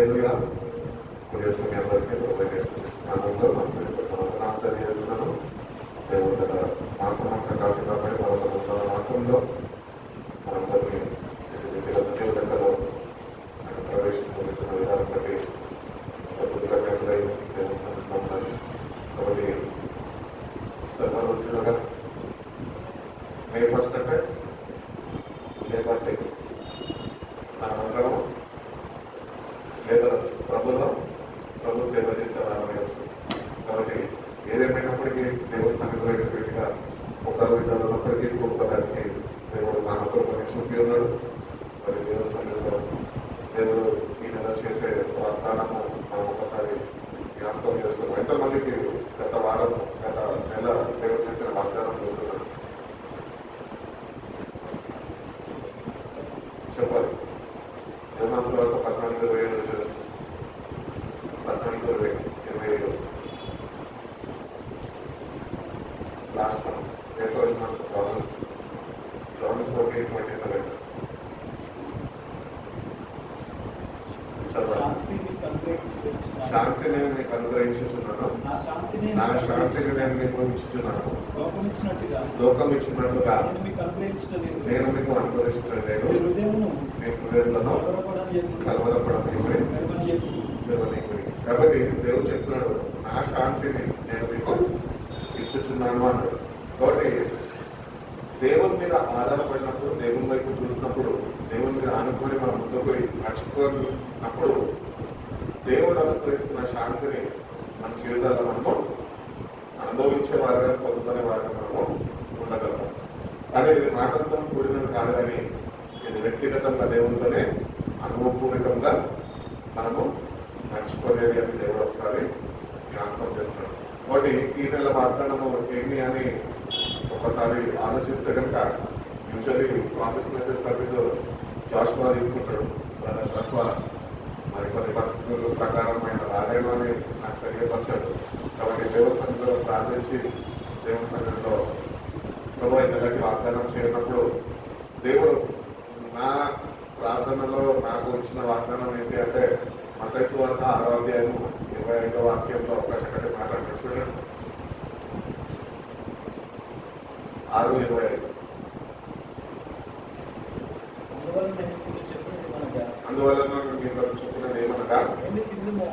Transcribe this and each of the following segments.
హల్లెలూయా. కొద్దిగా మీ అందరికీ నామంలో వందనాలు తెలియజేస్తున్నాను. దేవుడు గత మాసం అంతా కాచి కాబట్టి మరొక మాసంలో మనందరినీ వ్యక్తిగత సజీవ లెక్కలో ఆయన ప్రవేశించిన విధానం బట్టి కృతజ్ఞతలై దేవుని సన్నిధిలో ఉన్నది. కాబట్టి సర్వరుగా మే 1 అంటే లేదంటే మనమందరం లేబరర్స్, ప్రభు సేవ చేసేవారనేవచ్చు. కాబట్టి ఏదేమైనప్పటికీ దేవుడి సన్నిధిలో వ్యక్తిగా ఒకరు ఇద్దరు ఉన్నప్పటికీ కుటుంబానికి దేవుడు నా ఒకరు చూపి ఉన్నాడు. మరి దేవుడి సన్నిధిలో దేవుడు ఈ నెల చేసే వాగ్దానము మనం ఒకసారి జ్ఞాపకం చేసుకున్నాం. ఎంతమందికి గత వారం గత నెల దేవుడు చేసిన వాగ్దానం చూస్తున్నాడు చెప్పాలి. యోహాను సువార్త 14:27 14:27 last month April month promise 14:27 శాంతి నేను మీకు అనుగ్రహించుచున్నాను, నా శాంతిని నేను మీకు ఇచ్చుచున్నాను, లోకం ఇచ్చినట్లుగా నేను మీకు అనుగ్రహించడం లేదు. మీ హృదయంలో కలవరపడని. కాబట్టి దేవుడు చెప్తున్నాడు, నా శాంతిని నేను మీకు ఇచ్చుచున్నాను అన్నాడు. కాబట్టి దేవుని మీద ఆధారపడినప్పుడు, దేవుని వైపు చూసినప్పుడు, దేవుని మీద అనుకుని మనం ముందుకు నడుచుకున్నప్పుడు దేవుడు అనుగ్రహిస్తున్న శాంతిని మన జీవితాల్లో మనము అనుభవించే వారుగా, పొందుకునే వారుగా మనము ఉండగలుగుతాం. కానీ ఇది మాటలతో కూడినది కాదు, కానీ ఇది వ్యక్తిగతంగా దేవునితోనే అనుభవపూర్వకంగా మనము నడుచుకోలేదు అని దేవుడు ఒకసారి జ్ఞాపకం చేస్తున్నాడు. కాబట్టి ఈ నెల వాగ్దానము ఏమి అని ఒకసారి ఆలోచిస్తే కనుక usually promise message service Joshua తీసుకుంటాడు. జాషువా మరి కొన్ని పరిస్థితుల ప్రకారం ఆయన రాలేను అని నాకు తెలియపరిచాడు. కాబట్టి దేవుని సన్నిధిలో ప్రార్థించి దేవుని సన్నిధిలో ప్రభు ఈ నెలకి వాగ్దానం చేయనప్పుడు దేవుడు నా ప్రార్థనలో నాకు వచ్చిన వాగ్దానం ఏంటి అంటే మత్తయి సువార్త 6వ అధ్యాయము 25వ వాక్యంలో ఒక చక్కటి మాట అంటాడు చూడండి. 6:25 అందువల్ల మీకు చెప్పినది ఏమనగా ఏమి తిందుమో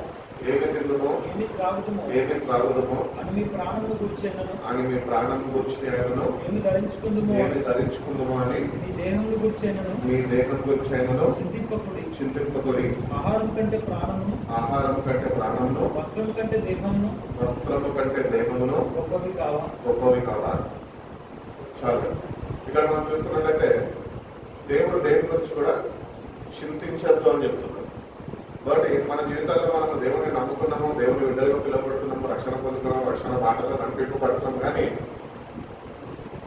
ఏమి త్రాగుదమో అని మీ ప్రాణమును గురించి ఏమి ధరించుకుందుమో అని మీ దేహం గురించి చింతింపకుడి. ఆహారం కంటే ప్రాణమును వస్త్రము కంటే దేహమును గొప్పవి కావా. చాలు. ఇక్కడ మనం చూసుకున్నట్లయితే దేవుడు దేని గురించి కూడా చింతించద్దు అని చెప్తున్నాడు. కాబట్టి మన జీవితాల్లో మనం దేవుని నమ్ముకున్నాము, దేవుని బిడ్డలుగా పిలువబడుతున్నాము, రక్షణ పొందుకున్నాము, రక్షణ మాటల్లో నడిపింపబడుతున్నాము. కానీ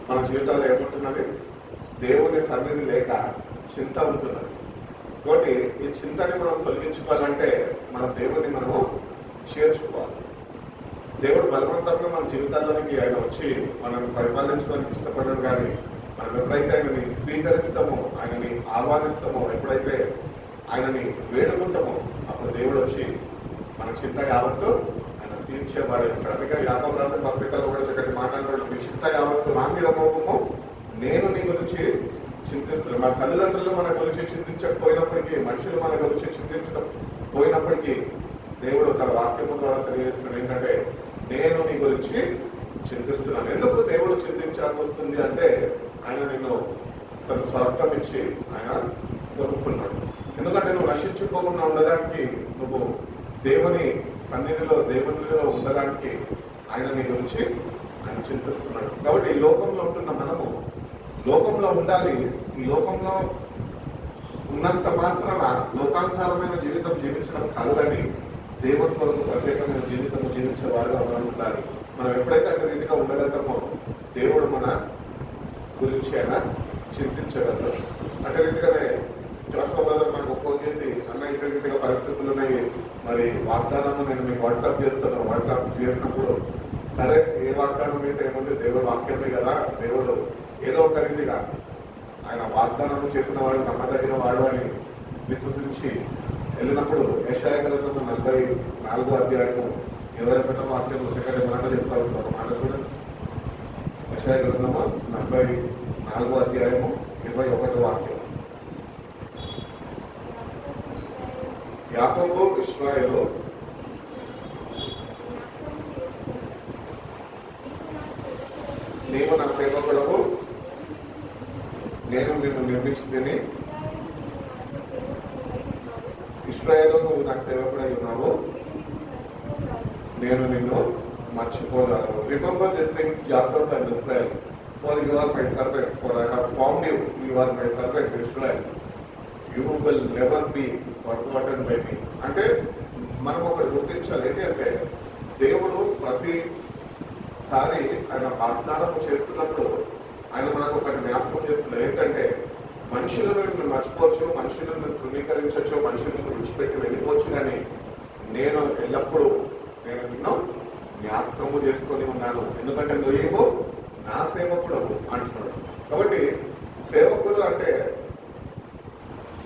మన జీవితాల్లో ఏముంటున్నది? దేవుని సన్నిధి లేక చింత ఉంటున్నది. కాబట్టి ఈ చింతని మనం తొలగించుకోవాలంటే మనం దేవుని మనము చేర్చుకోవాలి. దేవుడు బలవంతంగా మన జీవితాల్లోనికి ఆయన వచ్చి మనం పరిపాలించడానికి ఇష్టపడడం. కానీ మనం ఎప్పుడైతే ఆయనని స్వీకరిస్తామో, ఆయనని ఆహ్వానిస్తామో, ఎప్పుడైతే ఆయనని వేడుకుంటామో అప్పుడు దేవుడు వచ్చి మన చింత యావత్తు ఆయన తీర్చేవారు ఉంటాడు. అందుకని యాకోబు రాసిన పత్రికలో కూడా చక్కటి మాట్లాడుతున్నాడు, మీ చింత యావత్తు నా మీద మోపము, నేను నీ గురించి చింతిస్తున్నాను. మన తల్లిదండ్రులు మన గురించి చింతించకపోయినప్పటికీ, మనుషులు మన గురించి చింతించడం పోయినప్పటికీ దేవుడు తన వాక్యము ద్వారా తెలియజేస్తున్నాడు ఏంటంటే నేను నీ గురించి చింతిస్తున్నాను. ఎందుకు దేవుడు చింతించాల్సి వస్తుంది అంటే ఆయన నిన్ను తన స్వార్థం ఇచ్చి ఆయన కొనుక్కున్నాడు. ఎందుకంటే నువ్వు నశించుకోకుండా ఉండడానికి, నువ్వు దేవుని సన్నిధిలో దేవునిలో ఉండడానికి ఆయన నీ గురించి ఆయన చింతిస్తున్నాడు. కాబట్టి ఈ లోకంలో ఉంటున్న మనము లోకంలో ఉండాలి. ఈ లోకంలో ఉన్నంత మాత్రాన లోకానుసారమైన జీవితం జీవించడం కాదు, కానీ దేవుడి కొరకు ప్రత్యేకమైన జీవితం జీవించే వారుగా మనం ఉండాలి. మనం ఎప్పుడైతే అక్కడ రీతిగా ఉండగలుగుతామో దేవుడు మన గురించి ఆయన చింతించగలుగుతాడు. అంటే రీతిగానే జాషువా బ్రదర్ మనకు ఫోన్ చేసి, అన్న ఇక్కడ రీతిగా పరిస్థితులు ఉన్నాయి, మరి వాగ్దానం నేను మీకు వాట్సాప్ చేస్తాను. వాట్సాప్ చేసినప్పుడు సరే, ఏ వాగ్దానం అయితే ఏముంది, దేవుడు వాక్యమే కదా, దేవుడు ఏదో ఒక రీతిగా ఆయన వాగ్దానం చేసిన వాడు నమ్మదగిన వాడు అని విశ్వసించి వెళ్ళినప్పుడు యెషయా గ్రంథము 44వ అధ్యాయము 21వ వాక్యంలో చక్కటి మాట చెప్తా ఉంటారు. ఒక మాట చూడండి. యెషయా గ్రంథము 44వ అధ్యాయము 21వ వాక్యం. యాకోబు ఇశ్రాయేలు నీవు నా సేవకుడవు, నేను నిన్ను నిర్మించింది. ఇశ్రాయేలు నువ్వు నాకు సేవకుడై ఉన్నావు, నేను నిన్ను మర్చిపోరాను. Remember this things Jacob and Israel, for you are my servant, for I have found you, you are my servant Israel, you will never be forgotten by me. అంటే మనం ఒకటి గుర్తించాలి, ఏంటి అంటే దేవుడు ప్రతిసారి ఆయన వాగ్దానం చేస్తున్నప్పుడు ఆయన మనకు ఒకటి జ్ఞాపకం చేస్తున్నారు. ఏంటంటే మనుషులను నువ్వు మర్చిపోవచ్చు, మనుషులను తృణీకరించవచ్చు, మనుషులను విడిచిపెట్టి వెళ్ళిపోవచ్చు, కానీ నేను ఎల్లప్పుడూ నేను నిన్ను జ్ఞాపకము చేసుకొని ఉన్నాను, ఎందుకంటే నువ్వు నా సేవకుడు అంటున్నాడు. కాబట్టి సేవకులు అంటే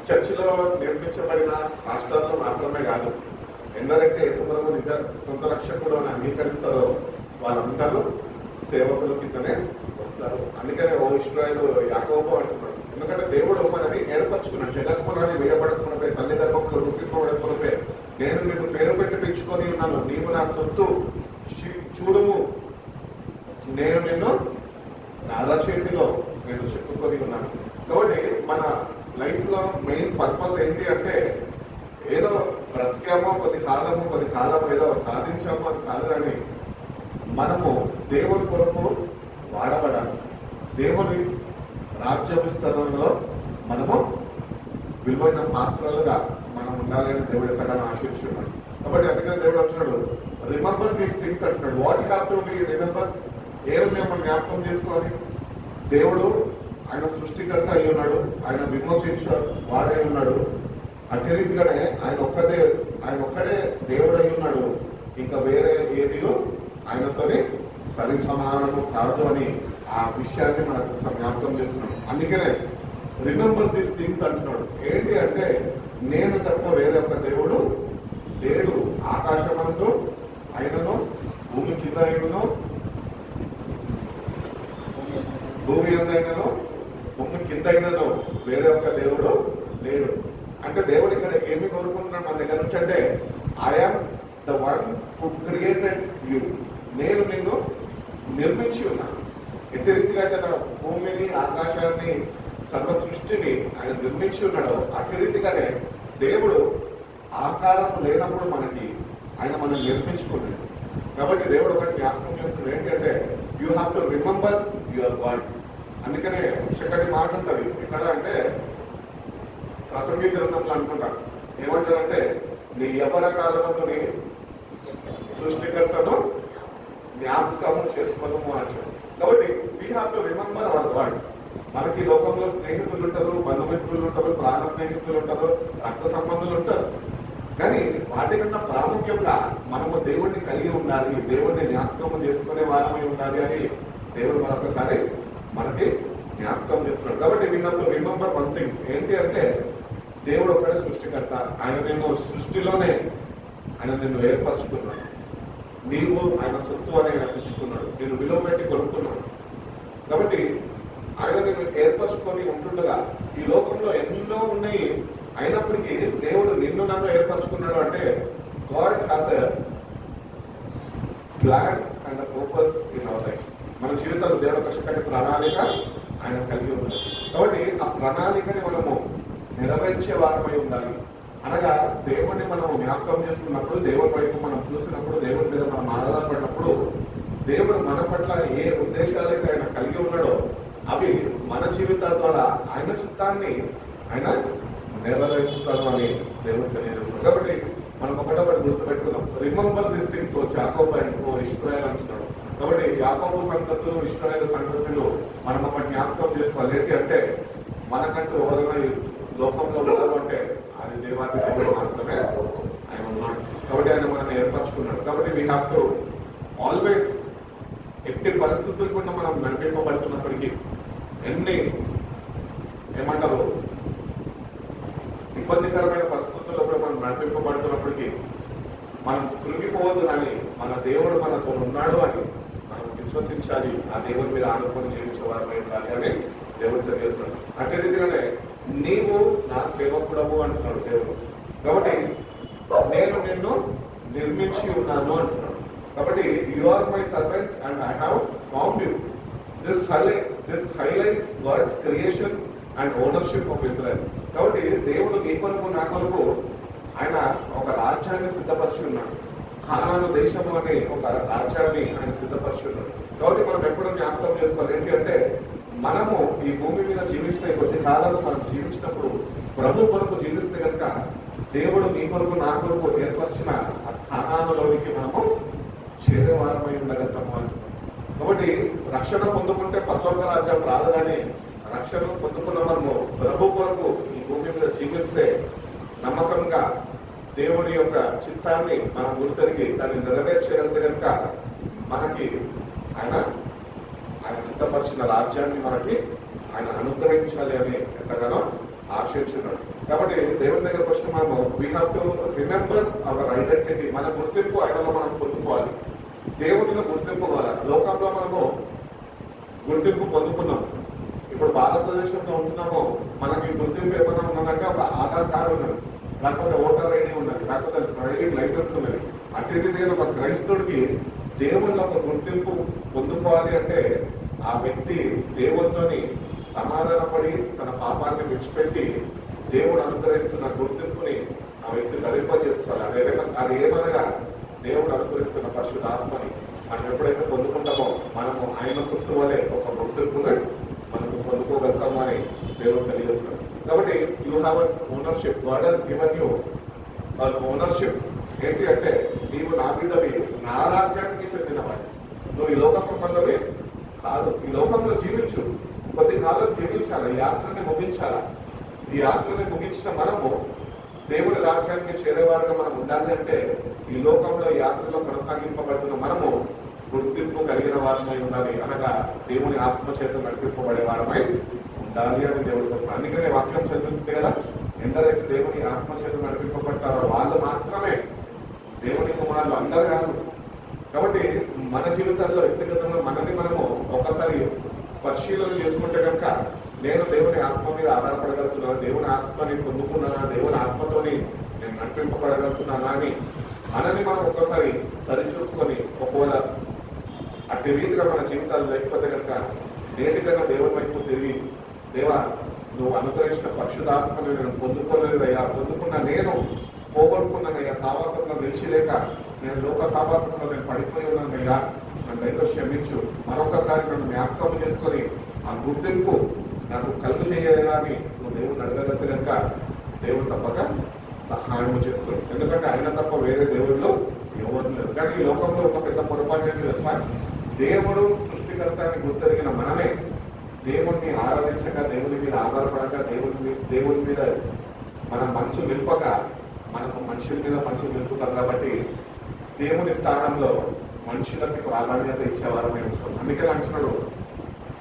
చర్చిలో నిర్మించబడిన పాస్టర్లు మాత్రమే కాదు, ఎందరైతే యేసుప్రభువు నిజ సొంత రక్షకుడు అని అంగీకరిస్తారో వాళ్ళందరూ సేవకుల కిందనే వస్తారు. అందుకనే ఓ ఇశ్రాయేలు యాకోబు అంటున్నాడు, ఎందుకంటే దేవుడు మనని ఏర్పరచుకున్నాడు. జగత్పునాది వేయబడకున్నపై, తల్లి గర్భంలో రూపింపబడకున్నపై నేను నీకు పేరు పెట్టి పెంచుకొని ఉన్నాను, నీవు నా సొత్తు, చూడుము నేను నిన్ను నా అరచేతిలో నేను చెప్పుకొని ఉన్నాను. కాబట్టి మన లైఫ్ లో మెయిన్ పర్పస్ ఏంటి అంటే ఏదో బ్రతికామో కొద్ది కాలము ఏదో సాధించామో అని కాదు, కానీ మనము దేవుని కొరకు వాడబడాలి. దేవుని రాజ్య విస్తరణలో మనము విలువైన పాత్రలుగా మనం ఉండాలి అని దేవుడు ఎంతగానో ఆశించున్నాడు. కాబట్టి అందుకనే దేవుడు అంటున్నాడు, రిమెంబర్ దీస్ థింగ్స్ అంటున్నాడు. What have to be remember? ఏమి మేము జ్ఞాపకం చేసుకోవాలి? దేవుడు ఆయన సృష్టికర్త అయి ఉన్నాడు, ఆయన విమోచించే వాడై ఉన్నాడు. అట్టి రీతిగానే ఆయన ఒక్కడే దేవుడు అయి ఉన్నాడు, ఇంకా వేరే ఏదిలో ఆయనతోనే సరి సమానము కాదు అని ఆ విషయాన్ని మనకు జ్ఞాపకం చేస్తున్నాడు. అందుకనే రిమెంబర్ దీస్ థింగ్స్ అంటున్నాడు. ఏంటి అంటే నేను తప్ప వేరే ఒక దేవుడు లేడు, ఆకాశమందు ఆయనను, భూమి కింద అయినను, భూమి అందైనను, భూమి కింద అయినను వేరే ఒక దేవుడు లేడు. అంటే దేవుడు ఇక్కడ ఏమి కోరుకుంటున్నాడు మన దగ్గర నుంచి అంటే I am the one who created you, నేను నిన్ను నిర్మించి ఉన్నాను. ఎట్టి రీతిగా అయితే నా భూమిని, ఆకాశాన్ని, సర్వ సృష్టిని ఆయన నిర్మించి ఉన్నాడో అట్టి రీతిగానే దేవుడు ఆకారం లేనప్పుడు మనకి ఆయన మనం నిర్మించుకున్నాడు. కాబట్టి దేవుడు ఒకటి జ్ఞాపకం చేస్తున్నాడు, ఏంటంటే you have to remember your God. అందుకనే చక్కటి మాట ఉంటుంది ఎక్కడ అంటే ప్రసంగి గ్రంథంలో అనుకుంటా, ఏమంటారంటే నీ యవ్వన కాలమందు నీ సృష్టికర్తను జ్ఞాపకము చేసుకోము అంటారు. కాబట్టి we have to remember hour God. మనకి లోకంలో స్నేహితులు ఉంటారు, బంధుమిత్రులు ఉంటారు, ప్రాణ స్నేహితులు ఉంటారు, రక్త సంబంధులు ఉంటారు, కానీ వాటికన్నా ప్రాముఖ్యంగా మనము దేవుడిని కలిగి ఉండాలి, దేవుడిని జ్ఞాపకం చేసుకునే వారమై ఉండాలి అని దేవుడు మరొకసారి మనకి జ్ఞాపకం చేస్తున్నాడు. కాబట్టి we have to remember one thing, ఏంటి అంటే దేవుడు ఒక్కడే సృష్టికర్త. ఆయన నిన్ను సృష్టిలోనే ఆయన నిన్ను ఏర్పరచుకున్నాడు, నీవు ఆయన సొత్తు అని ఆయన పుచ్చుకున్నాడు, నేను విలువ పెట్టి కొనుక్కున్నాడు. కాబట్టి ఆయన నిన్ను ఏర్పరచుకొని ఉంటుండగా ఈ లోకంలో ఎన్నో ఉన్నాయి, అయినప్పటికీ దేవుడు నిన్ను నన్ను ఏర్పరచుకున్నాడు అంటే God has a plan and purpose in our life. మన జీవితంలో దేవుడు ఒక చక్కటి ప్రణాళిక ఆయన కలిగి ఉన్నాడు. కాబట్టి ఆ ప్రణాళికని మనము నెరవేర్చే వారమై ఉండాలి. అనగా దేవుడిని మనం జ్ఞాపకం చేసుకున్నప్పుడు, దేవుడి వైపు మనం చూసినప్పుడు, దేవుడి మీద మనం ఆధారపడినప్పుడు దేవుడు మన పట్ల ఏ ఉద్దేశాలైతే ఆయన కలిగి ఉన్నాడో అవి మన జీవితాల ద్వారా ఆయన చిత్తాన్ని ఆయన నెరవేరుస్తాడు అని దేవుడు తెలియజేస్తున్నాడు. కాబట్టి మనం ఒకటొకటి గుర్తుపెట్టుకుందాం, రిమెంబర్ దిస్ థింగ్స్. యాకోబు అండ్ ఇశ్రాయేల్ అంటున్నాడు. కాబట్టి యాకోబు సంతతులు, ఇశ్రాయేలు సంతతులు మనం ఒక జ్ఞాపకం చేసుకోవాలి. ఏంటి అంటే మనకంటూ ఎవరైనా లోకంలో ఉన్నారు అంటే అది దేవాది దేవుడు మాత్రమే ఆయన ఉన్నాడు. కాబట్టి ఆయన మనల్ని ఏర్పరచుకున్నాడు. కాబట్టి వీ హ్యావ్ టు ఆల్వేస్, ఎట్టి పరిస్థితులు కూడా మనం నడిపింపబడుతున్నప్పటికీ, ఎన్ని ఏమంటారు ఇబ్బందికరమైన పరిస్థితుల్లో కూడా మనం నడిపింపబడుతున్నప్పటికీ మనం కృంగిపోవద్దు, కానీ మన దేవుడు మనతో ఉన్నాడు అని మనం విశ్వసించాలి. ఆ దేవుని మీద ఆనుకొని జీవించే వారమై ఉండాలి అని దేవుడు తెలియజేస్తున్నాడు. అదే రీతిగానే నీవు నా సేవకుడవు అంటున్నాడు దేవుడు. కాబట్టి నేను నిన్ను నిర్మించి ఉన్నాను అంటున్నాడు. కాబట్టి you are my servant and I have formed you. This highlights God's creation and ownership of Israel. కాబట్టి దేవుడు నీ కొరకు నా కొరకు ఆయన ఒక రాజ్యాన్ని సిద్ధపరిచి ఉన్నాడు. కానాను దేశము అనే ఒక రాజ్యాన్ని ఆయన సిద్ధపరిచి ఉన్నాడు. కాబట్టి మనం ఎప్పుడు జ్ఞాపకం చేసుకోవాలి ఏంటి అంటే, మనము ఈ భూమి మీద జీవించిన కొద్ది కాలంలో మనం జీవించినప్పుడు ప్రభు కొరకు జీవిస్తే కనుక దేవుడు మీ కొరకు నా కొరకు ఏర్పరిచిన ఆ కానానులోనికి మనము చేరేవారమై ఉండగలుగుతాము అంటున్నాం. కాబట్టి రక్షణ పొందుకుంటే పరలోక రాజ్యం రాదు, కానీ రక్షణ పొందుకున్న మనము ప్రభు కొరకు ఈ భూమి మీద జీవిస్తే నమ్మకంగా దేవుని యొక్క చిత్తాన్ని మనం గుర్తెరిగి దాన్ని నెరవేర్చగలిగితే కనుక మనకి ఆయన సిద్ధపరిచిన రాజ్యాన్ని మనకి ఆయన అనుగ్రహించాలి అని ఎంతగానో ఆశించున్నాడు. కాబట్టి దేవుని దగ్గరకు వచ్చిన మనము we have to remember our identity. మన గుర్తింపు ఆయనలో మనం పొందుకోవాలి. దేవునిలో గుర్తింపు కావాలి. లోకంలో మనము గుర్తింపు పొందుకున్నాం. ఇప్పుడు భారతదేశంలో ఉంటున్నామో మనకి గుర్తింపు ఏమైనా ఉన్నదంటే ఒక ఆధార్ కార్డు ఉన్నది, లేకపోతే ఓటర్ ఐడి ఉన్నది, లేకపోతే డ్రైవింగ్ లైసెన్స్ ఉన్నది. అట్టిదిగా ఒక క్రైస్తవుడికి దేవుళ్ళ ఒక గుర్తింపు పొందుకోవాలి అంటే ఆ వ్యక్తి దేవుడితోని సమాధానపడి తన పాపాన్ని విడిచిపెట్టి దేవుడు అనుగ్రహిస్తున్న గుర్తింపుని ఆ వ్యక్తి ధరింపజేసుకోవాలి. అది ఏమనగా దేవుడు అనుగ్రహిస్తున్న పరిశుద్ధాత్మని మనం ఎప్పుడైతే పొందుకుంటామో మనము ఆయన సొత్తు వలె ఒక గుర్తింపుని మనము పొందుకోగలుగుతాము అని దేవుడు తెలియజేస్తున్నాడు. కాబట్టి you have ownership. God has given you ownership. ఏంటి అంటే నీవు నా బిడ్డవి, నా రాజ్యానికి చెందినవాడి. నువ్వు ఈ లోక సంబంధమే కాదు. ఈ లోకంలో జీవించు, కొద్ది కాలం జీవించాలి, ఈ యాత్రని ముగించాలా. ఈ యాత్రని ముగించిన మనము దేవుడి రాజ్యానికి చేరేవారుగా మనం ఉండాలి అంటే ఈ లోకంలో ఈ యాత్రలో కొనసాగింపబడుతున్న మనము గుర్తింపు కలిగిన వారమై ఉండాలి. అనగా దేవుని ఆత్మ చేత నడిపింపబడే వారమై ఉండాలి అని దేవుడు కోరుకున్నాడు. అందుకనే వాక్యం చదివిస్తుంది కదా, ఎందరైతే దేవుని ఆత్మ చేత నడిపింపబడతారో వాళ్ళు మాత్రమే దేవుని కుమారులు, అందరూ కాదు. కాబట్టి మన జీవితాల్లో వ్యక్తిగతంగా మనని మనము ఒకసారి పరిశీలన చేసుకుంటే కనుక నేను దేవుని ఆత్మ మీద ఆధారపడగలుగుతున్నాను, దేవుని ఆత్మని పొందుకున్నానా, దేవుని ఆత్మతోని నేను నడిపింపబడగలుగుతున్నానా అని మనని మనం ఒక్కసారి సరిచూసుకొని ఒకవేళ అట్టి రీతిగా మన జీవితాలు లేకపోతే కనుక నేటికన్నా దేవుని వైపు తిరిగి, దేవా నువ్వు అనుగ్రహించిన పరిశుద్ధాత్మని నేను పొందుకోలేదయ్యా, పొందుకున్న నేను పోగొట్టుకున్నానయ్యా, సావాసంలో నిలిచిలేక నేను లోక సావాసంలో నేను పడిపోయి ఉన్నానయ్యా, నన్ను ఏదో క్షమించు, మరొకసారి నన్ను జ్ఞాపకం చేసుకొని ఆ గుర్తింపు నాకు కలుగు చేయాలని నువ్వు దేవుడిని అడగగలిగితే కనుక దేవుడు తప్పక సహాయం చేస్తాడు. ఎందుకంటే ఆయన తప్ప వేరే దేవుళ్ళు ఎవరు లేరు. కానీ ఈ లోకంలో ఒక పెద్ద పొరపాటు ఏంటి తెలుసా, దేవుడు సృష్టికర్త అని గుర్తెరిగిన మనమే దేవుణ్ణి ఆరాధించక, దేవుని మీద ఆధారపడక, దేవుని మీద మన మనసు నిలుపక మనము మనుషుల మీద మనసు నిలుపుతాం. కాబట్టి దేవుని స్థానంలో మనుషులకి ప్రాధాన్యత ఇచ్చేవారమే ఉంచుకోండి. అందుకని అంటున్నాడు,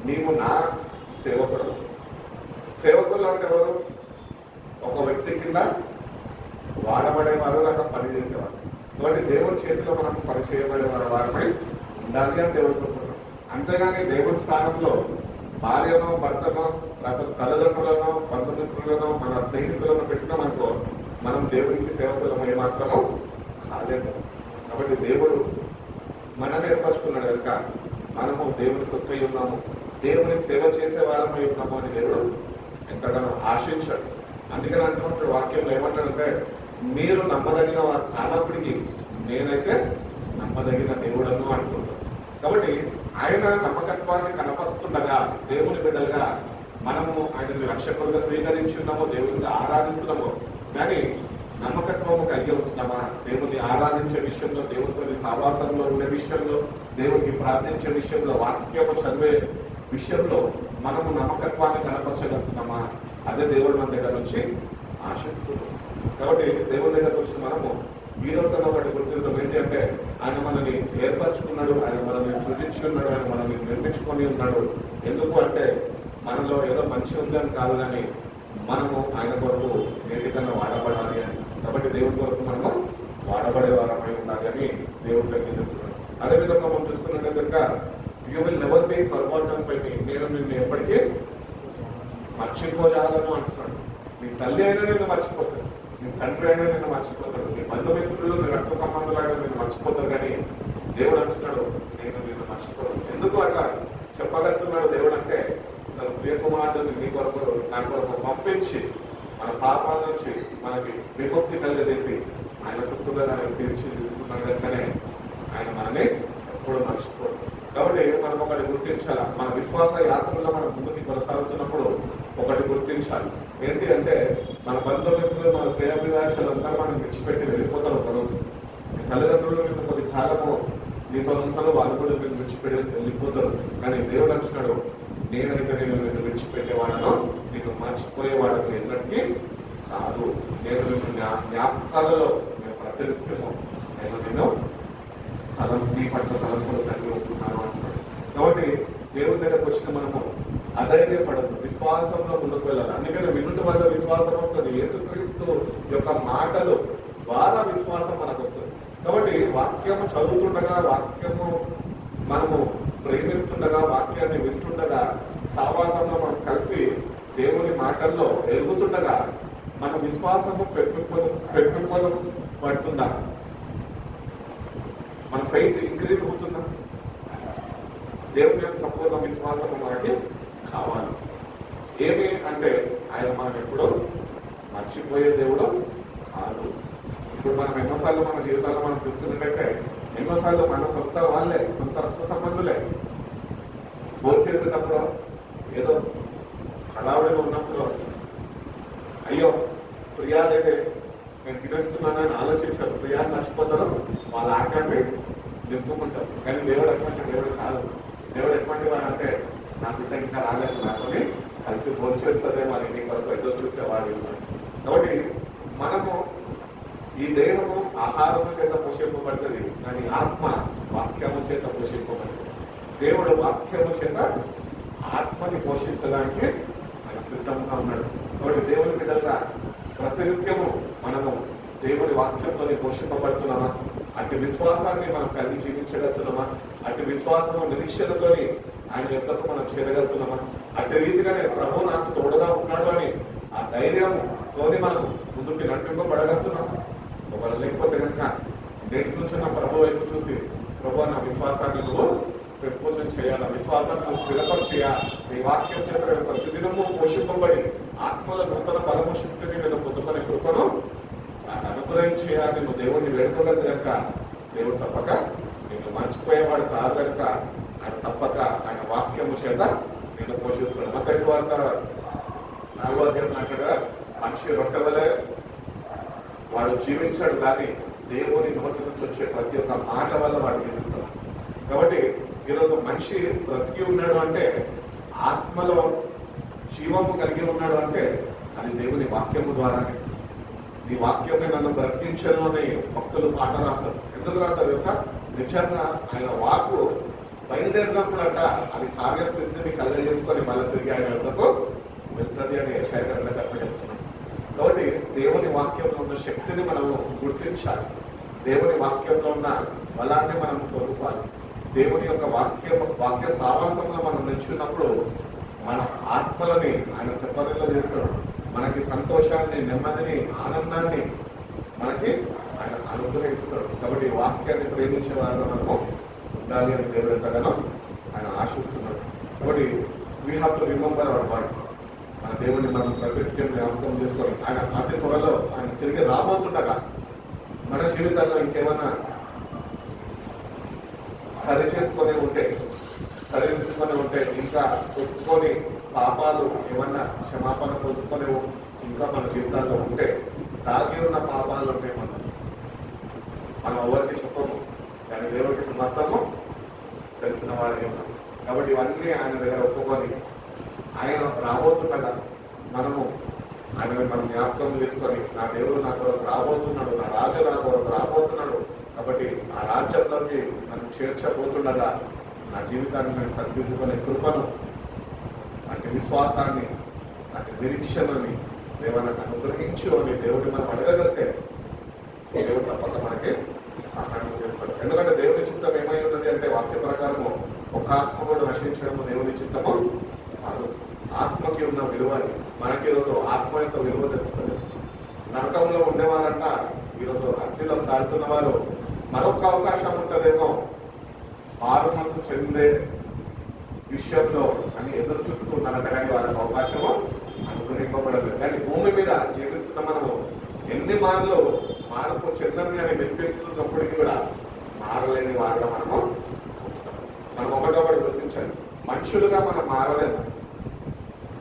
నీవు నా సేవకుడు. సేవకులు అంటే ఎవరు? ఒక వ్యక్తి కింద వాడబడేవారు, లేక పని చేసేవారు. కాబట్టి దేవుని చేతిలో మనం పని చేయబడే వారమై ఉండాలి అని దేవుడు కోరుకుంటున్నాం. అంతేగాని దేవుని స్థానంలో భార్యనో, భర్తనో, లేకపోతే తల్లిదండ్రులను, బంధుమిత్రులను, మన స్నేహితులను పెట్టినామనుకో మనం దేవునికి సేవకులం ఏమాత్రమో కాలేదు. కాబట్టి దేవుడు మనం ఏర్పరచుకున్నాడు కనుక మనము దేవుని సొత్తై ఉన్నాము, దేవుని సేవ చేసే వారమై ఉన్నాము అని దేవుడు ఎంతగానో ఆశించాడు. అందుకని అంటున్నప్పుడు వాక్యంలో ఏమంటాడంటే, మీరు నమ్మదగిన వారు కానప్పటికీ నేనైతే నమ్మదగిన దేవుడను అంటున్నాడు. కాబట్టి ఆయన నమ్మకత్వాన్ని కనపరుస్తుండగా దేవుని బిడ్డలుగా మనము ఆయనని రక్షకులుగా స్వీకరించి ఉన్నాము, దేవుడిని ఆరాధిస్తున్నాము. కానీ నమ్మకత్వము కలిగి ఉంటున్నామా? దేవుని ఆరాధించే విషయంలో, దేవునితో సావాసంలో ఉండే విషయంలో, దేవునికి ప్రార్థించే విషయంలో, వాక్యము చదివే విషయంలో మనము నమ్మకత్వాన్ని కనపరచగలుగుతున్నామా? అదే దేవుడు మన దగ్గర నుంచి ఆశిస్తున్నాం. కాబట్టి దేవుని దగ్గరకు వచ్చిన మనము ఈ రోజున ఒకటి గుర్తిస్తాం ఏంటి అంటే, ఆయన మనల్ని ఏర్పరచుకున్నాడు, ఆయన మనల్ని సృజించి ఉన్నాడు, ఆయన మనల్ని నిర్మించుకొని ఉన్నాడు. ఎందుకు అంటే మనలో ఏదో మంచి ఉందని కాదు, కానీ మనము ఆయన కొరకు నేటికన్నా వాడబడాలి అని. కాబట్టి దేవుడి కొరకు మనము వాడబడే వారమై ఉండాలి అని దేవుడు తెలియజేస్తున్నాడు. అదేవిధంగా మనం చూసుకున్నట్లయితే కనుక you will never be forgotten by me, నేను నిన్ను ఎప్పటికీ మర్చిపోజాలను అంటున్నాడు. నీ తల్లి అయినా నిన్ను మర్చిపోతాడు, నీ తండ్రి అయినా నిన్ను మర్చిపోతాడు, నీ బంధుమిత్రులు, నీ రక్త సంబంధులైనా నిన్ను మర్చిపోతారు, కానీ దేవుడు అంటున్నాడు నేను నిన్ను మర్చిపోను. ఎందుకు అట్లా చెప్పగలుగుతున్నాడు దేవుడు అంటే, తన ప్రియకుమారుడిని నీ కొరకు నా కొరకు పంపించి మన పాపాల నుంచి మనకి విముక్తి కలిగజేసి ఆయన సొత్తుగా దాన్ని తీర్చిదిద్దుకున్నాడు కనుకనే ఆయన మనని ఎప్పుడు మర్చిపోడు. కాబట్టి మనం ఒకటి గుర్తించాలి, మన విశ్వాస యాత్రలో మనం ముందుకు కొనసాగుతున్నప్పుడు ఒకటి గుర్తించాలి. ఏంటి అంటే, మన బంధుమిత్రులు, మన శ్రేయాభిలాషులు అందరూ మనం విడిచిపెట్టి వెళ్ళిపోతారు ఒకరోజు. మీ తల్లిదండ్రులు మీకు కొద్ది కాలము మీతో ఉంటారు, వాళ్ళు కూడా మీరు విడిచిపెట్టి వెళ్ళిపోతారు, కానీ దేవుడు అంటున్నాడు నేనైతే నేను నిన్ను విడిచిపెట్టేవాడను, నేను మర్చిపోయేవాడను ఎన్నటికీ కాదు, నేను నిన్ను జ్ఞాపకాలలో నేను ప్రతినిత్యము నేను నిన్ను నీ పట్ల తలంపులు కలిగి ఉంటున్నాను అంటున్నాడు. కాబట్టి దేవుని దగ్గరకు వచ్చిన మనము అధైర్యపడదు, విశ్వాసంలో ముందుకు వెళ్ళాలి. అందుకని వినుట వల్ల విశ్వాసం వస్తుంది. యేసుక్రీస్తు యొక్క మాటలు ద్వారా విశ్వాసం మనకు వస్తుంది. కాబట్టి వాక్యము చదువుతుండగా, వాక్యము మనము ప్రేమిస్తుండగా, వాక్యాన్ని వింటుండగా, సావాసంలో మనం కలిసి దేవుని మాటల్లో ఎరుగుతుండగా మన విశ్వాసము పెట్టుకోవడం పడుతుందా? మన ఫెయిత్ ఇంక్రీజ్ అవుతుందా? దేవుని యొక్క సంపూర్ణ విశ్వాసము మనకి కావాలి. ఏమి అంటే ఆయన మనం ఎప్పుడూ మర్చిపోయే దేవుడు కాదు. ఇప్పుడు మనం ఎన్నోసార్లు మన జీవితాల్లో మనం చూసుకున్నట్టయితే ఎన్నోసార్లు మన సొంత వాళ్ళే, సొంత రక్త సంబంధులే భోజనం చేసేటప్పుడు ఏదో హడావుడిగా ఉన్నప్పుడు అయ్యో ప్రియా లేదే నేను తినేస్తున్నానని ఆలోచించారు, ప్రియాన్ని మర్చిపోతారు, వాళ్ళ ఆకాన్ని నింపుకుంటారు. కానీ దేవుడు ఎటువంటి దేవుడు కాదు. దేవుడు ఎటువంటి వాడు అంటే, నా బిడ్డ ఇంకా రాలేదు, నాతోని కలిసి భోజనం చేస్తుందే మన ఇంటి వరకు ఎదురు చూసేవాడు. కాబట్టి మనము ఈ దేహము ఆహారము చేత పోషింపబడుతుంది, కానీ ఆత్మ వాక్యము చేత పోషింపబడుతుంది. దేవుడు వాక్యము చేత ఆత్మని పోషించడానికి ఆయన సిద్ధంగా ఉన్నాడు. కాబట్టి దేవుని బిడ్డలుగా ప్రతినిత్యము మనము దేవుని వాక్యంతో పోషింపబడుతున్నామా? అటు విశ్వాసాన్ని మనం కలిగి జీవించగలుగుతున్నామా? అటు విశ్వాసము నిరీక్షణతోని ఆయన యొక్కకు మనం చేరగలుగుతున్నామా? అటు రీతిగానే ప్రభు నాకు తోడుగా ఉన్నాడు అని ఆ ధైర్యంతోని మనం ముందుకు నడిపింపబడగలుగుతున్నామా? ఒకవేళ లేకపోతే కనుక నేటి నుంచి నా ప్రభు వైపు చూసి, ప్రభు నా విశ్వాసాన్ని నువ్వు పెంపొందం చేయాలి, విశ్వాసాన్ని నువ్వు స్థిరపం చేయాలి, నీ వాక్యం చేత ప్రతిదినము పోషింపబడి ఆత్మల నూతన బలము శక్తిని నేను పొందుకునే కృపను నాకు అనుగ్రహించేయాలి. నువ్వు దేవుడిని వేడుకోగలదు కనుక దేవుడు తప్పక నేను మర్చిపోయేవాడు కాదు కనుక ఆయన తప్పక ఆయన వాక్యము చేత నేను పోషిస్తున్నాడు. మత్తయి సువార్త 4వ అధ్యాయం అక్కడ మనిషి రొట్టెవలే వాడు జీవించాడు, కానీ దేవుని నోటి నుంచి వచ్చే ప్రతి ఒక్క మాట వల్ల వాడు జీవిస్తున్నాడు. కాబట్టి ఈరోజు మనిషి బ్రతికి ఉన్నాడు అంటే, ఆత్మలో జీవము కలిగి ఉన్నాడు అంటే అది దేవుని వాక్యము ద్వారానే. ఈ వాక్యమే నన్ను బ్రతికించను అని భక్తులు పాట రాస్తారు. ఎందుకు రాస్తారు తెలుసా? నిజంగా ఆయన వాక్కు బయలుదేరినప్పుడు అంట అది కార్యసిద్ధిని కలగజేసుకొని మళ్ళీ తిరిగి ఆయన వద్దకు వెళ్తుంది అని యెషయా చెప్తున్నాడు. కాబట్టి దేవుని వాక్యంలో ఉన్న శక్తిని మనము గుర్తించాలి, దేవుని వాక్యంలో ఉన్న బలాన్ని మనం పొందుకోవాలి. దేవుని యొక్క వాక్య సావాసంలో మనం నిల్చున్నప్పుడు మన ఆత్మలని ఆయన తెప్పరిలో చేస్తాడు. మనకి సంతోషాన్ని, నెమ్మదిని, ఆనందాన్ని మనకి ఆయన అనుగ్రహిస్తాడు. కాబట్టి వాక్యాన్ని ప్రేమించే వారిలో మనము ఉండాలి అని దేవుడు ఎంతగానో ఆయన ఆశిస్తున్నాడు. కాబట్టి we have to remember hour God. మన దేవుడిని మనం ప్రతినిత్యం జ్ఞాపకం చేసుకొని ఆయన అతి త్వరలో ఆయన తిరిగి రాబోతుండగా మన జీవితాల్లో ఇంకేమన్నా సరి చేసుకొని ఉంటే, సరిదిద్దుకొని ఉంటే, ఇంకా ఒప్పుకొని పాపాలు ఏమన్నా క్షమాపణ పొందుకొని ఇంకా మన జీవితాల్లో ఉంటే, దాగి ఉన్న పాపాలు ఉంటే మనం ఎవరికి చెప్పము, కానీ దేవుడికి సమస్తము తెలిసిన వారే ఉన్నాం. కాబట్టి ఇవన్నీ ఆయన దగ్గర ఒప్పుకొని ఆయన రాబోతుండగా మనము ఆయన మనం జ్ఞాపకం చేసుకొని, నా దేవుడు నా కొరకు రాబోతున్నాడు, నా రాజు నా కొరకు రాబోతున్నాడు, కాబట్టి ఆ రాజ్యంలోకి నన్ను చేర్చబోతుండగా నా జీవితాన్ని నేను సరిదిద్దుకునే కృపను, అంటే విశ్వాసాన్ని, అంటే నిరీక్షణని దేవా నాకు అనుగ్రహించు అని దేవుడిని మనం అడగగలిగితే దేవుడు తప్పక మనకి సహాయం చేస్తాడు. ఎందుకంటే దేవుడి చిత్తం ఏమై ఉన్నది అంటే వాక్య ప్రకారము ఒక ఆత్మ కూడా నశించడము దేవుడి చిత్తము కాదు. ఆత్మకి ఉన్న విలువ అది. మనకి ఈరోజు ఆత్మ యొక్క విలువ తెలుస్తుంది. నరకంలో ఉండేవారంట ఈరోజు అగ్నిలో కాలుతున్న వారు మరొక అవకాశం ఉంటుందేమో మారు మనసు చెందే విషయంలో అని ఎదురు చూస్తూ ఉన్నారంట, కానీ వాళ్ళకి అవకాశము అనుగ్రహింపబడదు. కానీ భూమి మీద జీవిస్తున్న మనము ఎన్ని మార్పు చెందని అని వినిపిస్తున్నప్పటికీ కూడా మారలేని వారిగా మనం ఒకటొకటి గుర్తించండి. మనుషులుగా మనం మారలేము.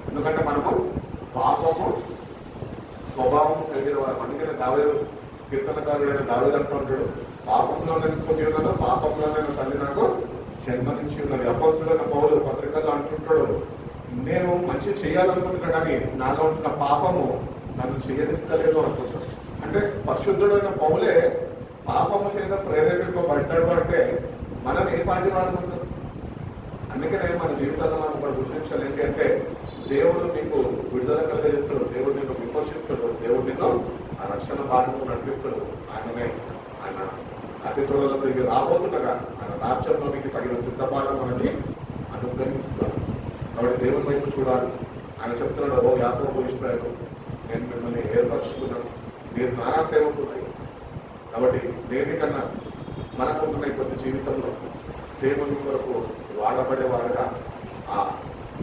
ఎందుకంటే మనము పాపము స్వభావం కలిగిన వారు. అందుకనే దావీదు కీర్తనకారుడైన దావీదు అంటుంటాడు, పాపంలోనే పుట్టి ఉన్నాను, పాపంలోనే తల్లి నాకు జన్మనించి ఉన్నది. అపోస్తులైన పౌలు పత్రికల్లో అంటుంటాడు, నేను మంచి చేయాలనుకుంటున్నా కానీ నాలో ఉంటున్న పాపము నన్ను చేయనిస్తలేదు అనుకుంటాడు. అంటే పరిశుద్ధుడైన పౌలే పాపము చేత ప్రేరేపింపబడ్డాడు అంటే మనం ఏ పాటి వారు అసలు? అందుకనే మన జీవితాల్లో మనం కూడా గుర్తించాలి ఏంటి అంటే దేవుడు నీకు విడుదల కలిగిస్తాడు, దేవుడు నిన్ను విమోచిస్తాడు, దేవుడు నిన్ను ఆ రక్షణ బాధను నడిపిస్తాడు. ఆయన అతి త్వరలో తిరిగి రాబోతుండగా ఆయన రాజ్యంలోనికి తగిన సిద్ధపాఠం మనకి అనుగ్రహిస్తున్నాడు. కాబట్టి దేవుని వైపు చూడాలి. ఆయన చెప్తున్నాడు, ఓ యాకోబు ఇశ్రాయేలు, నేను మిమ్మల్ని ఏర్పరచుకున్నాను, మీరు నా సేవకున్నాయి. కాబట్టి దేనికన్నా మనకుంటున్న కొద్ది జీవితంలో దేవుని కొరకు వాడబడేవారుగా ఆ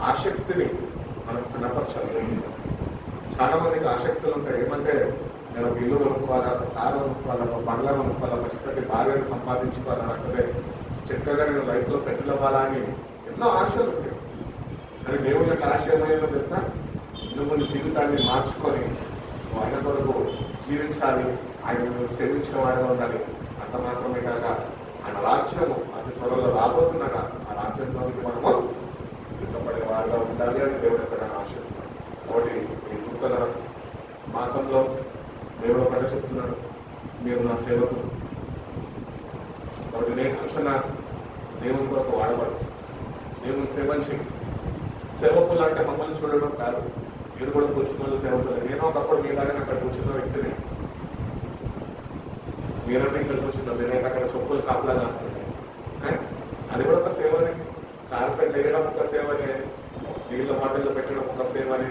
ఆసక్తిని మనం కనపరచాలి. చాలా మందికి ఆసక్తులు ఉంటాయి. ఏమంటే నేను ఒక ఇల్లు కొనుక్కోవాలా, ఒక కారు కొనుక్కోవాలా, ఒక బంగ్లా కొనుక్కోవాలా, ఒక చక్కటి భార్యను సంపాదించుకోవాలా, లేకపోతే చక్కగా నేను లైఫ్లో సెటిల్ అవ్వాలా అని ఎన్నో ఆశలు ఉంటాయి. కానీ దేవుడి యొక్క ఆశ ఏమైందో తెలుసా? నువ్వు నీ జీవితాన్ని మార్చుకొని నువ్వు ఆయన కొరకు జీవించాలి, ఆయన సేవించిన వారిగా ఉండాలి. అంత మాత్రమే కాక ఆయన రాజ్యము అతి త్వరలో రాబోతుండగా ఆ రాజ్యంలోనికి మనము సిద్ధపడే వారిగా ఉండాలి అని దేవుడు ఎక్కడైనా ఆశిస్తున్నాడు. కాబట్టి ఈ నూతన మాసంలో దేవుడు ఒకటే చెప్తున్నాడు, మీరు నా సేవకు. కాబట్టి నేను అంటున్న దేవుని కొరకు వాడబడు, దేవుని సేవించి. సేవకులు అంటే మమ్మల్ని చూడడం కాదు, మీరు కూడా కూర్చున్న సేవకులే. నేను ఒకప్పుడు మీలాగానే అక్కడ కూర్చున్న వ్యక్తిని. మీరంటే ఇక్కడ కూర్చున్నాం, నేనైతే అక్కడ చెప్పులు కాపలా కాస్తున్నాను. అది కూడా ఒక సేవనే. కార్పెట్ వేయడం ఒక సేవనే, నీళ్ళ బాటిల్లో పెట్టడం ఒక సేవనే,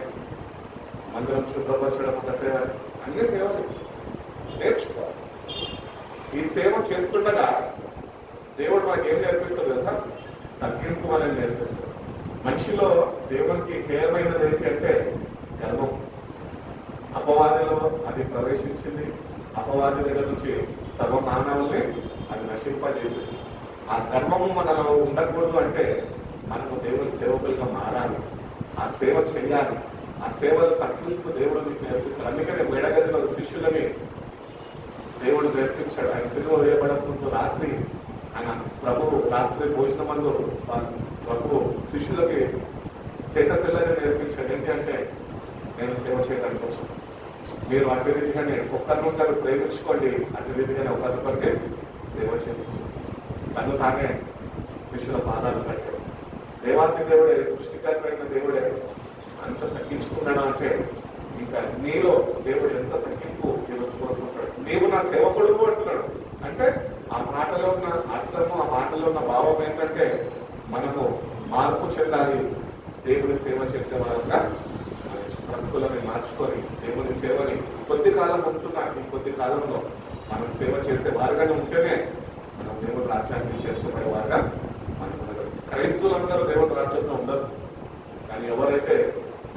మందిరం శుభ్రపరచడం ఒక సేవనే. అన్ని సేవలు నేర్చుకోవాలి. ఈ సేవ చేస్తుండగా దేవుడు మనకి ఏం నేర్పిస్తాడు తెలుసా? తగ్గింపు అనేది నేర్పిస్తాడు. మనిషిలో దేవునికి హేయమైనది ఏంటి అంటే గర్వం. అపవాదిలో అది ప్రవేశించింది. అపవాది దగ్గర నుంచి సర్వ మానవుల్ని అది నశింపజేసింది. ఆ గర్వము మనలో ఉండకూడదు అంటే మనము దేవుని సేవకులుగా మారాలి, ఆ సేవ చేయాలి. ఆ సేవలు తగ్గింపు దేవుడు మీకు నేర్పిస్తాడు. అందుకనే మేడగదిలో శిష్యులని దేవుడు నేర్పించాడు. ఆయన సిలువ వేయబడకుండా రాత్రి ఆయన రాత్రి భోజన మందు ప్రభు శిష్యులకి తెల్లగా నేర్పించాడు. ఏంటి అంటే నేను సేవ చేయడానికి వచ్చాను, మీరు అతి రీతిగానే ఒకరినొకరు ప్రేమించుకోండి, అతి రీతిగానే ఒకరికొకరికి సేవ చేసుకోండి. తను తానే శిష్యుల పాదాలు కట్టాడు. దేవాతి దేవుడే, సృష్టికర్త అయిన దేవుడే అంత తగ్గించుకున్నాడు అంటే ఇంకా నీలో దేవుడు ఎంత తగ్గింపు తెలుసుకోనుకుంటాడు. నీవు నా సేవకుడు అంటున్నాడు అంటే ఆ మాటలో ఉన్న అర్థము, ఆ మాటలో ఉన్న భావం ఏంటంటే మనము మార్పు చెందాలి, దేవుని సేవ చేసే వారంగా బ్రతుకులని మార్చుకొని దేవుని సేవని కొద్ది కాలం ఉంటున్నా ఈ కొద్ది కాలంలో మనం సేవ చేసే వారుగానే ఉంటేనే మనం దేవుని రాజ్యానికి చేర్చబడే వారుగా మనం ఉండగలం. క్రైస్తవులందరూ దేవుని రాజ్యంలో ఉండరు, కానీ ఎవరైతే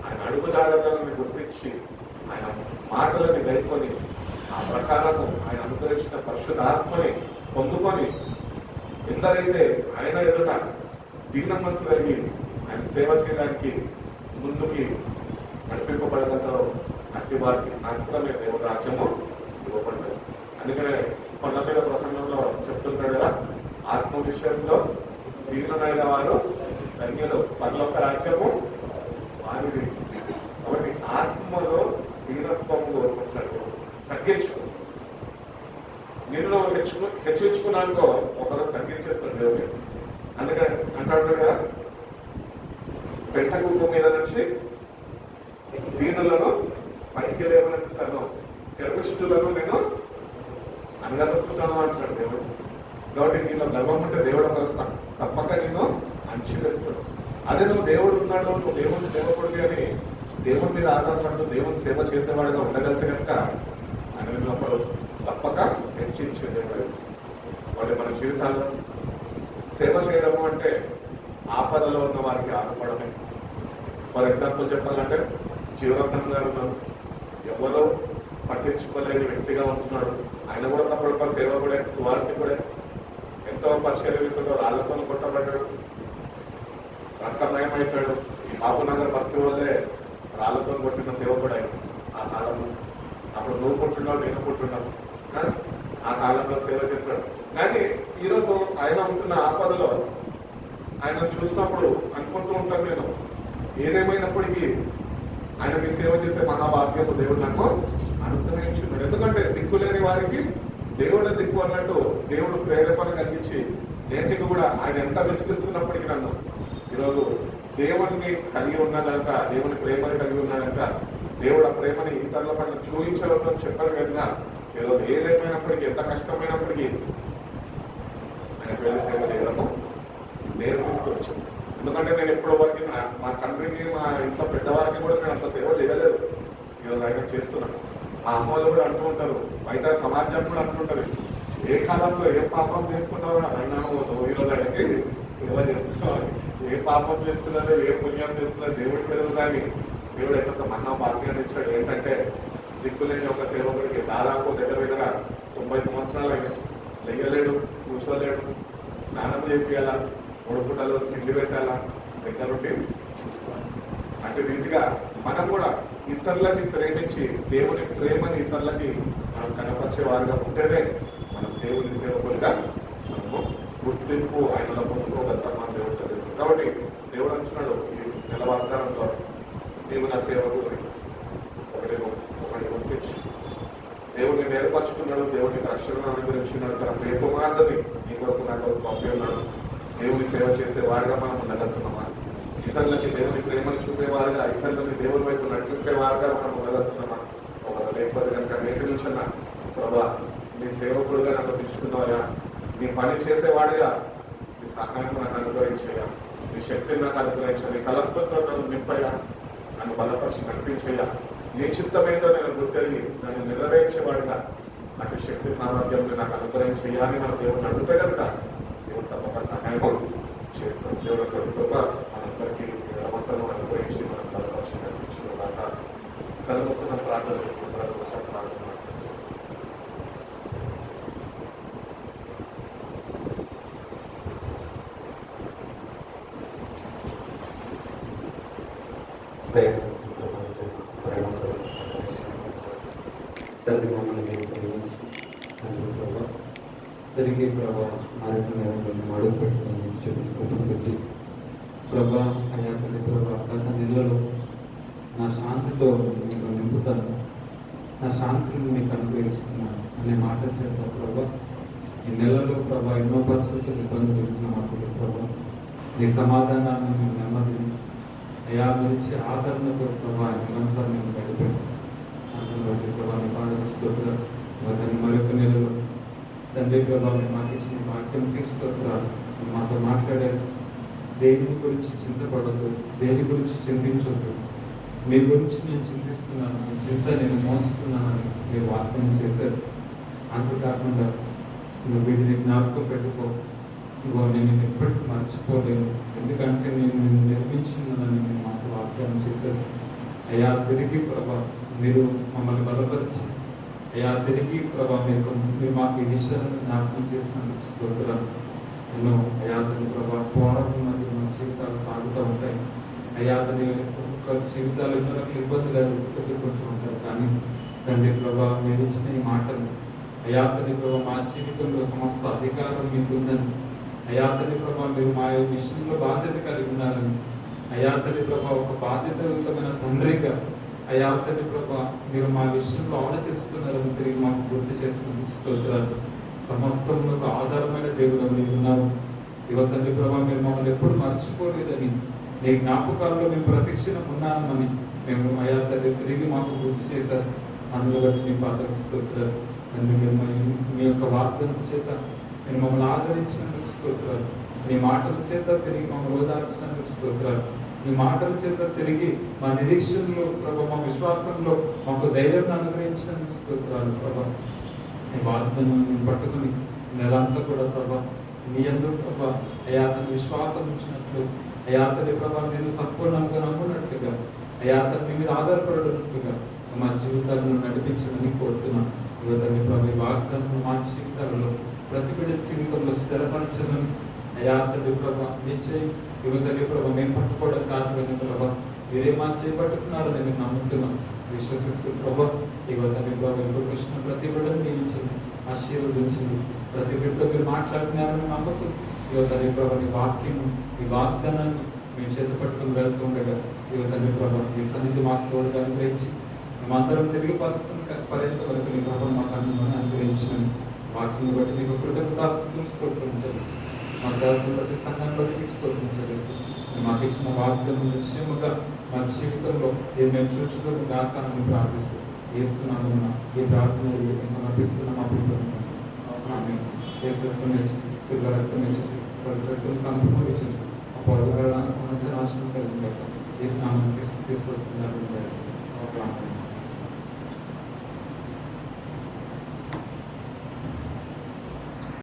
ఆయన అడుగు జాగ్రత్తలను గుర్తించి ఆయన మాటలని గైకొని ఆ ప్రకారము ఆయన అనుగ్రహించిన పరిశుద్ధాత్మని పొందుకొని ఎందరైతే ఆయన ఎదుట దీన మనసు కలిగి ఆయన సేవ చేయడానికి ముందుకి నడిపింపబడగలతో అట్టి వారికి మాత్రమే దేవుడి రాజ్యము ఇవ్వబడుతుంది. అందుకనే కొండ మీద ప్రసంగంలో చెప్తుంటాడు కదా, ఆత్మ విషయంలో దీనులైన వారు ధన్యులు, పరలోక రాజ్యము వారిది. కాబట్టి ఆత్మలో దీనత్వం కోరుకుంటున్నాడు. తగ్గించుకో. నిన్ను హెచ్చించుకున్నానుకో ఒకరు తగ్గించేస్తాడు దేవుడు. అందుకని అంటాడు కదా, పెంట కుప్ప మీద నుంచి దీనులను పైకి లేవనెత్తుతాను, గర్విష్ఠులను నేను అనగదొక్కుతాను అంటున్నాడు దేవుడు. కాబట్టి నీలో గర్వం ఉంటే దేవుడు తప్పక నిన్ను అణిచివేస్తాడు. అదే నువ్వు దేవుడు ఉన్నాడు, నువ్వు దేవుని సేవకుడివి అని దేవుని మీద ఆధారపడుతూ దేవుని సేవ చేసేవాడిగా ఉండగలిగితే కనుక ఆయన ఒకడు తప్పక హెచ్చించే దేవుడు. వాడి మన జీవితాల్లో సేవ చేయడము అంటే ఆపదలో ఉన్న వారికి ఆదుకోవడమే. ఫర్ ఎగ్జాంపుల్ చెప్పాలంటే జీవరత్నం గారు ఉన్నారు, ఎవరో పట్టించుకోలేని వ్యక్తిగా ఉంటున్నాడు. ఆయన కూడా తప్పుడు సేవకుడే, సువార్థికుడే. ఎంతో పరిచర్య చేసాడు, రాళ్లతో కొట్టబడ్డాడు, రక్తమయం అయిపోయాడు. ఈ బాబునగర్ బస్తీ వల్లే రాళ్లతో కొట్టిన సేవకుడు ఆయన ఆ కాలంలో. అప్పుడు నువ్వు కొట్టున్నావు, నేను కొట్టున్నావు, ఆ కాలంలో సేవ చేశాడు. కానీ ఈరోజు ఆయన ఉంటున్న ఆపదలో ఆయన చూసినప్పుడు అనుకుంటూ ఉంటాను నేను, ఏదేమైనప్పటికీ ఆయనకి సేవ చేసే మహాభాగ్యము దేవుడు నాకు అనుగ్రహించున్నాడు. ఎందుకంటే దిక్కులేని వారికి దేవుడు దిక్కు అన్నట్టు దేవుడు ప్రేరేపణ కలిగించి నేటికి కూడా ఆయన ఎంత విసిగిస్తున్నప్పటికీ నన్ను ఈరోజు దేవుడిని కలిగి ఉన్నా కనుక, దేవుని ప్రేమని కలిగి ఉన్నా కనుక దేవుడు ఆ ప్రేమని ఇతరుల పట్ల చూపించవద్దని చెప్పారు కనుక ఈరోజు ఏదేమైనప్పటికీ, ఎంత కష్టమైనప్పటికీ ఆయన వెళ్ళి సేవ చేయడము నేర్పిస్తూ వచ్చాను. ఎందుకంటే నేను ఎప్పుడో వరకు మా తండ్రికి, మా ఇంట్లో పెద్దవారికి కూడా నేను అంత సేవ చేయలేదు. ఈరోజు ఆయన చేస్తున్నాను. ఆ అమ్మలు కూడా అంటూ ఉంటారు, బయట సమాజం కూడా అంటుంటది, ఏ కాలంలో ఏ పాపం చేసుకుంటావో అయినా నువ్వు ఈరోజు ఆయనకి సేవ చేస్తున్నావు. ఏ పాపం చేసుకున్నదో, ఏ పుణ్యం చేసుకున్నదో దేవుడికి తెలియదు. కానీ దేవుడు అయితే ఒక మహాభాగ్యాన్ని ఇచ్చాడు. ఏంటంటే దిక్కులేని ఒక సేవకుడికి దాదాపు దగ్గర 90 సంవత్సరాలు అయినా లెయ్యలేడు, కూర్చోలేడు, స్నానం చేయాలా, 3 పూటలు తిండి పెట్టాలా, దగ్గరుండి చూసుకోవాలి. అంటే రీతిగా మనం కూడా ఇతరులని ప్రేమించి దేవుని ప్రేమని ఇతరులకి మనం కనపరిచే వారిగా ఉంటేనే మనం దేవుని సేవకులుగా మనము గుర్తింపు ఆయనలో పొందుకోగలుగుతాం మన దేవుడితో తెలుసు. కాబట్టి దేవుడు అంటున్నాడు ఈ నెల వాగ్దానంలో, నీవు నా సేవకుడిని ఒకటి గుర్తించు. దేవుడిని నేర్పరచుకున్నాడు, దేవుడిని రక్షణను అనుగ్రహించున్నాడు, తన ప్రియకుమారుడిని నీ కొరకు నా కొరకు పంపి ఉన్నాడు. దేవుని సేవ చేసే వారిగా మనం ఉండగలుగుతున్నామా? ఇతరులకి దేవుని ప్రేమను చూపేవారుగా, ఇతరులని దేవుని వైపు నడిపించేవారుగా మనం ఉండగలుగుతున్నామా? ఒకరు లేకపోతే కనుక నేటి నుంచన్నా ప్రభా నీ సేవకుడుగా నన్ను పిలుచుకున్నావా, నీ పని చేసేవాడిగా నీ సహాయం నాకు అనుగ్రహించయ్యా, నీ శక్తిని నాకు అనుగ్రహించా, నీ తలంపుతో నన్ను నింపయ్యా, నన్ను బలపరిచి నడిపించయ్యా, నీ చిత్తమేంటో నేను గుర్తెరిగి నన్ను నెరవేర్చేవాడిగా నాకు శక్తి సామర్థ్యం నాకు అనుగ్రహించయ్యా అని మన దేవుడిని అడిగితే కనుక దేవుడు తప్పక సహాయం చేస్తాం. దేవుడు కృప మనందరికీ నిలబడతను అనుగ్రహించి మనం బలపరిచి నడిపించుకున్నాక కలుగుతున్న ప్రార్థన చేసుకుంటారు. ప్రార్థన తండ్రి మమ్మల్ని మేము ప్రేమించి తండ్రి ప్రభా తిరిగి ప్రభా మరొక నేరంలో అడుగు పెట్టడానికి చెప్పి కుటుంబం పెట్టి ప్రభా అయ్యా తండ్రి ప్రభా గత నెలలో నా శాంతితో మీకు నింపుతాను, నా శాంతిని మీకు అనుగ్రహిస్తున్నాను అనే మాట చేత ప్రభా ఈ నెలలో ప్రభా ఎన్నో పరిస్థితులు ఇబ్బందులు ఎదుర్కొన్నప్పుడు ప్రభా నీ సమాధానాన్ని మేము నెమ్మదిని అయా గురించి ఆదరణతో ప్రభా నిరంతరం మేము గడిపాను. అందులో ప్రభా నీ పాదన స్తోత్రం దాన్ని మరొక నెలలో తండ్రి ప్రభా మీరు మాకు ఇచ్చిన వాక్యం స్తోత్రాలు మీరు మాతో మాట్లాడారు. దేని గురించి చింతపడద్దు, దేని గురించి చింతించొద్దు, మీ గురించి నేను చింతిస్తున్నాను, మీ చింత నేను మోస్తున్నానని మీరు వాగ్దానం చేశారు. అంతేకాకుండా నువ్వు వీటిని జ్ఞాపకం పెట్టుకో, ఇగో నేను ఎప్పటికీ మర్చిపోలేను, ఎందుకంటే నేను నిన్ను నిర్మించినానని మీరు మాకు వాగ్దానం చేశారు. అయ్యా తిరిగి ప్రభా మీరు మమ్మల్ని బలపరిచి అయ్యా తిరిగి ప్రభా మీరు మాకు ఈ విషయాలను జ్ఞాపకం చేసినందుకు స్తోత్రం. ఎన్నో అయ్యా తండ్రి ప్రభా పోరాటం మధ్య మన జీవితాలు సాగుతూ ఉంటాయి. అయ్యా తండ్రి ఒక్కొక్క జీవితాలు ఎన్నో రకాల ఇబ్బందులు ఎదుర్కొంటూ ఉంటారు. కానీ తండ్రి ప్రభా మీరు ఇచ్చిన ఈ మాటలు అయ్యా తండ్రి ప్రభా మా జీవితంలో సమస్త అధికారం మీకు ఉందని, అయ్యా తండ్రి ప్రభా మీరు మా విషయంలో బాధ్యత కలిగి ఉన్నారని, అయ్యా తండ్రి ప్రభా ఒక బాధ్యతయుతమైన తండ్రిగా అయ్యా తండ్రి ప్రభా మీరు మా విషయంలో ఆలోచిస్తున్నారని తిరిగి మాకు గుర్తు చేసిన స్తోత్రాలు. సమస్తంలో ఆధారమైన దేవుడు నీవు ఉన్నావు. ఇవ తండ్రి ప్రభా మీరు మమ్మల్ని ఎప్పుడు మర్చిపోలేదని, నీ జ్ఞాపకాల్లో మేము ప్రతిక్షణం ఉన్నామని మేము అయా తండ్రి తిరిగి మాకు గుర్తు చేశారు. అందులో బట్టి మీ పాత్రకు స్తోత్రాలు తండ్రి. మీ యొక్క వాగ్దానం చేత మీరు మమ్మల్ని ఆదరించినందుకు స్తోత్రాలు. మీ మాటల చేత తిరిగి మమ్మల్ని ఓదార్చినందుకు స్తోత్రాలు. ఈ మాటల చేత తిరిగి మా నిరీక్షణలో ప్రభా, మా విశ్వాసంలో మాకు ధైర్యం అనుగ్రహించినందుకు స్తోత్రాలు ప్రభా. ఈ వాగ్దానం మేము పట్టుకుని నెలంతా కూడా ప్రభా నీ యందు ప్రభా అయా తన విశ్వాసం ఇచ్చినట్లు, అయా తల్లి ప్రభా నేను సంపూర్ణంగా నమ్మున్నట్లుగా, అయా తల్లి మీద ఆధారపడినట్లుగా మా జీవితాలను నడిపించమని కోరుతున్నాం. యువతని ప్రభు వాగ్దానం మా జీవితాలలో ప్రతి బిడ్డ జీవితంలో స్థిరపరచమని అయా తల్లి ప్రభా నిశ్చయ యువతని ప్రభా మేము పట్టుకోవడం కాదు కానీ ప్రభా మీరే మా చేపట్టుకున్నారని మేము నమ్ముతున్నాం, విశ్వసిస్తూ ప్రభా. యువతని ప్రభా ఇప్పుడు వచ్చిన ప్రతి బిడ్డను నియమించండి, ఆశీర్వదించండి. ప్రతి బిడ్డతో మీరు మాట్లాడినారని నమ్మకం యువతని ప్రభా నీ వాక్యం ఈ వాగ్దానాన్ని మేము చేత పట్టుకుని వెళ్తుండగా యువతని ప్రభా ఈ సన్నిధి మాకు తోడుగా అనుగ్రహించి మేమందరం తిరిగి పరుచుకుని పర్యంత వరకు నీ ప్రభావం మాకు అనుమని అనుగ్రహించమని వాక్యం బట్టి నీకు కృతజ్ఞతాస్తుతులు స్తోత్రం చెల్లిస్తాం. మా తరపున ప్రతి సంఘాన్ని బట్టి నీకు స్తోత్రం చెల్లిస్తాం. మాకు ఇచ్చిన వాగ్దానం నిశ్చయముగా మా జీవితంలో ఇది మేము చూచుకుని గాక అని ప్రార్థిస్తూ ఏస్తున్నాము. ఈ ప్రార్థన సమర్పిస్తున్నాం. అప్పుడు రక్తం రక్తం సంపూర్ణ అప్పుడు నాశనం కలిగి చేసిన తీసుకొస్తున్నారు.